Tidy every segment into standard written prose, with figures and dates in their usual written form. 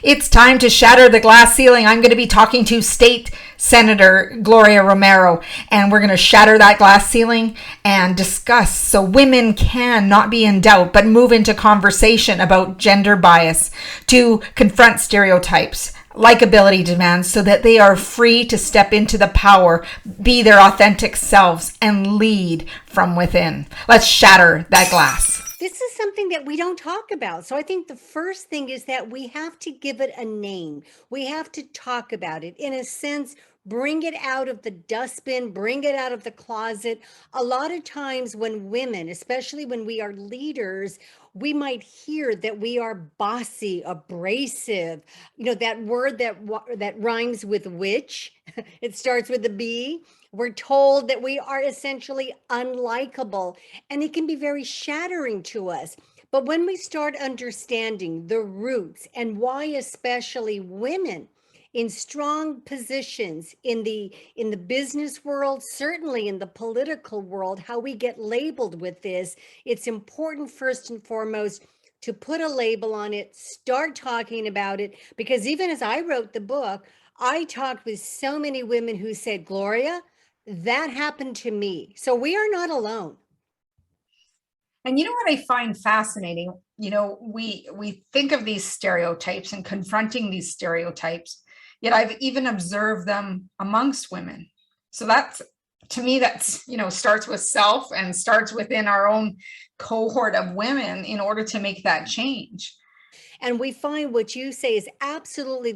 It's time to shatter the glass ceiling. I'm going to be talking to State Senator Gloria Romero, and we're going to shatter that glass ceiling and discuss so women can not be in doubt, but move into conversation about gender bias, to confront stereotypes, likability demands, so that they are free to step into the power, be their authentic selves, and lead from within. Let's shatter that glass. This is something that we don't talk about. So I think the first thing is that we have to give it a name. We have to talk about it. In a sense, bring it out of the dustbin, bring it out of the closet. A lot of times when women, especially when we are leaders, we might hear that we are bossy, abrasive, that word that rhymes with witch. It starts with a B. We're told that we are essentially unlikable, and it can be very shattering to us. But when we start understanding the roots and why especially women in strong positions in the business world, certainly in the political world, how we get labeled with this, it's important first and foremost to put a label on it, start talking about it, because even as I wrote the book, I talked with so many women who said, Gloria, that happened to me. So we are not alone. And you know what I find fascinating? We think of these stereotypes and confronting these stereotypes, yet I've even observed them amongst women. So that's, to me, that's, starts with self and starts within our own cohort of women in order to make that change. And we find what you say is absolutely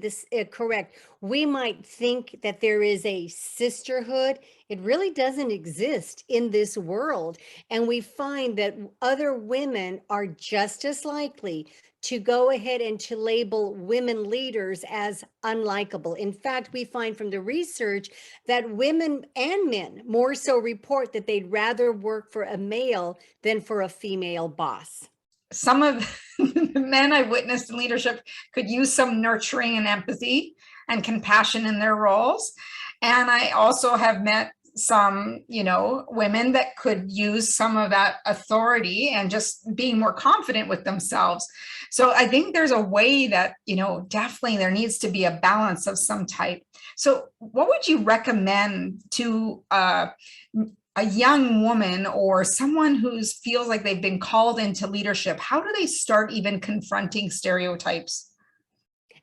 correct. We might think that there is a sisterhood. It really doesn't exist in this world. And we find that other women are just as likely to go ahead and to label women leaders as unlikable. In fact, we find from the research that women and men more so report that they'd rather work for a male than for a female boss. Some of the men I've witnessed in leadership could use some nurturing and empathy and compassion in their roles. And I also have met some, women that could use some of that authority and just being more confident with themselves. So I think there's a way that, definitely there needs to be a balance of some type. So what would you recommend to a young woman or someone who feels like they've been called into leadership? How do they start even confronting stereotypes?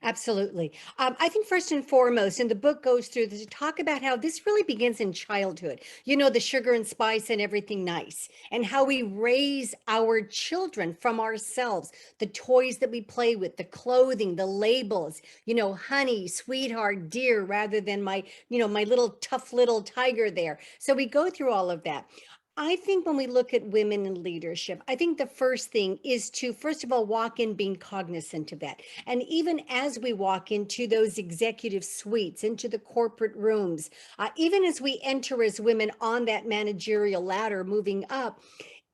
Absolutely. I think first and foremost, and the book goes through to talk about how this really begins in childhood. The sugar and spice and everything nice, and how we raise our children from ourselves, the toys that we play with, the clothing, the labels, honey, sweetheart, dear, rather than my little tough little tiger there. So we go through all of that. I think when we look at women in leadership, I think the first thing is to, first of all, walk in being cognizant of that. And even as we walk into those executive suites, into the corporate rooms, even as we enter as women on that managerial ladder moving up,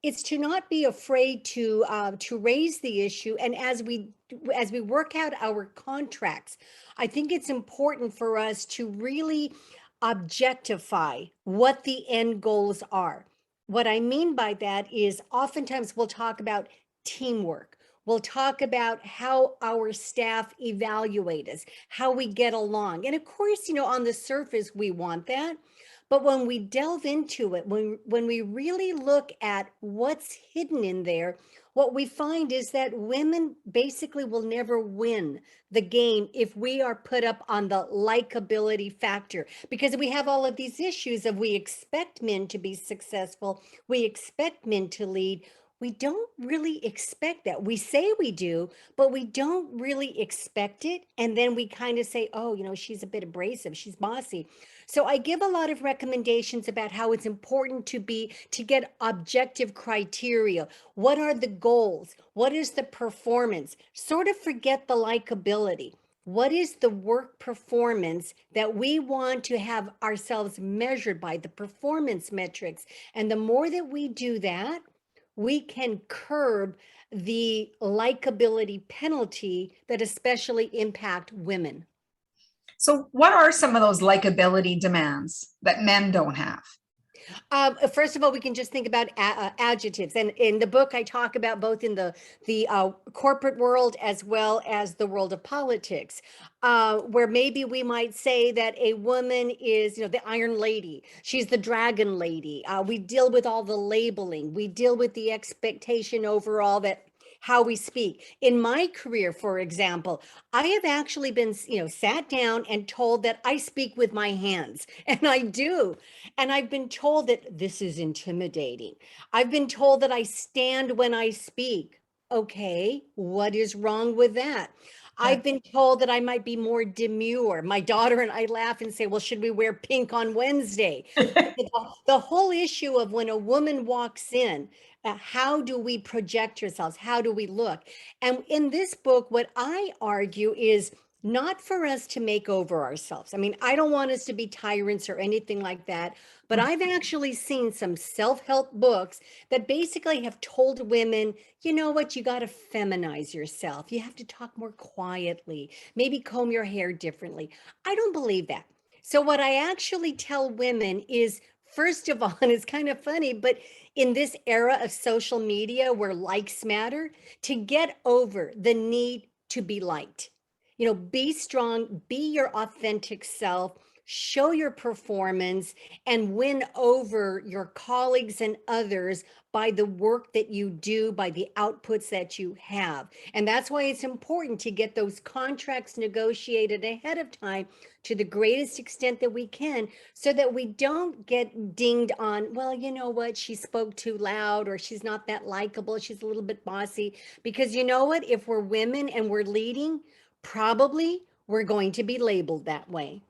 it's to not be afraid to raise the issue. And as we work out our contracts, I think it's important for us to really objectify what the end goals are. What I mean by that is oftentimes we'll talk about teamwork. We'll talk about how our staff evaluate us, how we get along. And of course, on the surface, we want that. But when we delve into it, when we really look at what's hidden in there, what we find is that women basically will never win the game if we are put up on the likability factor, because we have all of these issues of we expect men to be successful, we expect men to lead. We don't really expect that. We say we do, but we don't really expect it. And then we kind of say, oh, she's a bit abrasive, she's bossy. So I give a lot of recommendations about how it's important to get objective criteria. What are the goals? What is the performance? Sort of forget the likability. What is the work performance that we want to have ourselves measured by, the performance metrics? And the more that we do that, we can curb the likability penalty that especially impact women. So what are some of those likability demands that men don't have? First of all, we can just think about adjectives, and in the book, I talk about both in the corporate world as well as the world of politics, where maybe we might say that a woman is, the Iron Lady. She's the Dragon Lady. We deal with all the labeling. We deal with the expectation overall that how we speak. In my career, for example, I have actually been, sat down and told that I speak with my hands, and I do. And I've been told that this is intimidating. I've been told that I stand when I speak. Okay, what is wrong with that? Yeah. I've been told that I might be more demure. My daughter and I laugh and say, well, should we wear pink on Wednesday? The whole issue of when a woman walks in, how do we project ourselves? How do we look? And in this book, what I argue is not for us to make over ourselves. I mean, I don't want us to be tyrants or anything like that, but I've actually seen some self-help books that basically have told women, you know what, you got to feminize yourself. You have to talk more quietly, maybe comb your hair differently. I don't believe that. So what I actually tell women is, first of all, and it's kind of funny, but in this era of social media where likes matter, to get over the need to be liked. Be strong, be your authentic self, show your performance, and win over your colleagues and others by the work that you do, by the outputs that you have. And that's why it's important to get those contracts negotiated ahead of time to the greatest extent that we can, so that we don't get dinged on, well, you know what, she spoke too loud, or she's not that likable, she's a little bit bossy. Because you know what, if we're women and we're leading, probably we're going to be labeled that way.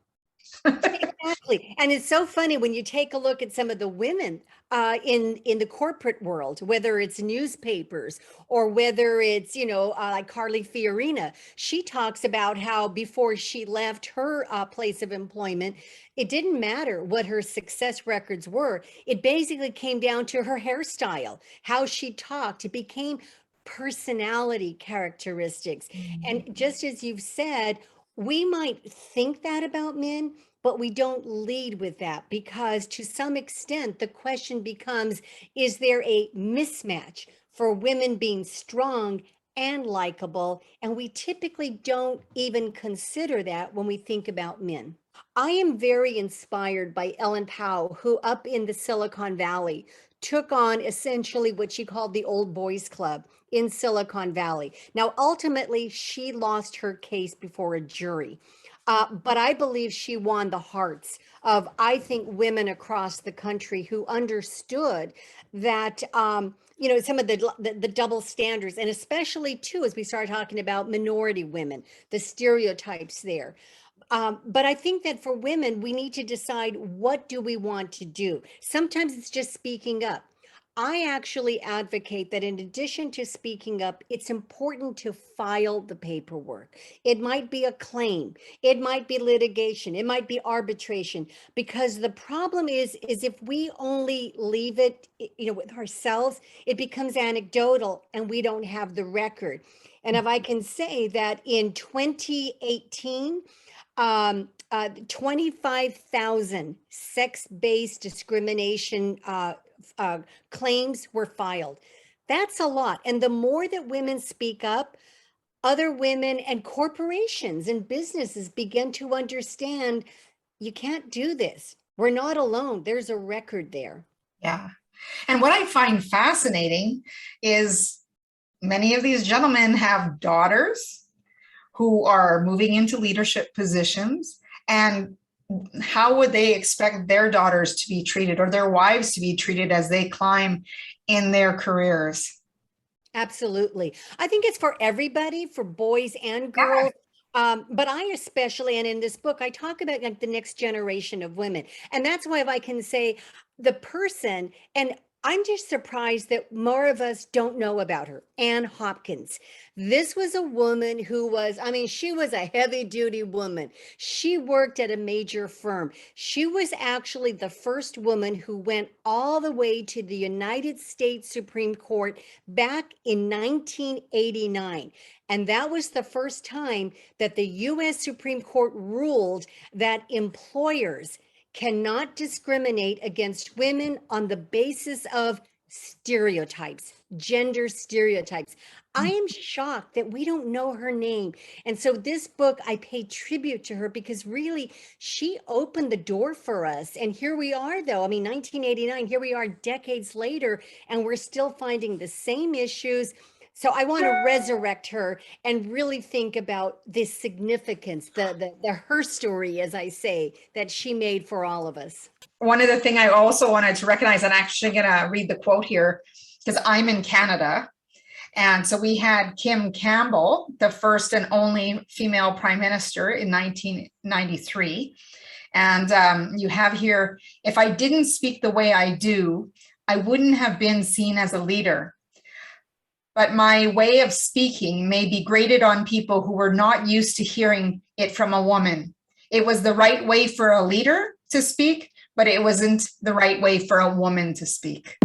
Exactly. And it's so funny when you take a look at some of the women in the corporate world, whether it's newspapers or whether it's, like Carly Fiorina. She talks about how before she left her place of employment, it didn't matter what her success records were. It basically came down to her hairstyle, how she talked. It became personality characteristics. And just as you've said, we might think that about men, but we don't lead with that, because to some extent, the question becomes, is there a mismatch for women being strong and likable? And we typically don't even consider that when we think about men. I am very inspired by Ellen Powell, who up in the Silicon Valley took on essentially what she called the old boys club in Silicon Valley. Now, ultimately, she lost her case before a jury. But I believe she won the hearts of, I think, women across the country who understood that, some of the double standards, and especially too, as we start talking about minority women, the stereotypes there. But I think that for women, we need to decide, what do we want to do? Sometimes it's just speaking up. I actually advocate that in addition to speaking up, it's important to file the paperwork. It might be a claim, it might be litigation, it might be arbitration, because the problem is if we only leave it, with ourselves, it becomes anecdotal and we don't have the record. And if I can say that in 2018, 25,000 sex-based discrimination claims were filed. That's a lot. And the more that women speak up, other women and corporations and businesses begin to understand, you can't do this. We're not alone. There's a record there. Yeah. And what I find fascinating is many of these gentlemen have daughters who are moving into leadership positions, and how would they expect their daughters to be treated, or their wives to be treated, as they climb in their careers? Absolutely. I think it's for everybody, for boys and girls. But I especially, and in this book, I talk about like the next generation of women. And that's why, if I can say, the person, and I'm just surprised that more of us don't know about her, Ann Hopkins. This was a woman who was, she was a heavy duty woman. She worked at a major firm. She was actually the first woman who went all the way to the United States Supreme Court back in 1989. And that was the first time that the US Supreme Court ruled that employers cannot discriminate against women on the basis of stereotypes, gender stereotypes. I am shocked that we don't know her name. And so this book, I pay tribute to her because really she opened the door for us. And here we are, though. I mean, 1989, here we are decades later, and we're still finding the same issues. So I want to resurrect her and really think about this significance, the her story, as I say, that she made for all of us. One other thing I also wanted to recognize, I'm actually going to read the quote here because I'm in Canada. And so we had Kim Campbell, the first and only female prime minister in 1993. And you have here, if I didn't speak the way I do, I wouldn't have been seen as a leader. But my way of speaking may be grated on people who were not used to hearing it from a woman. It was the right way for a leader to speak, but it wasn't the right way for a woman to speak.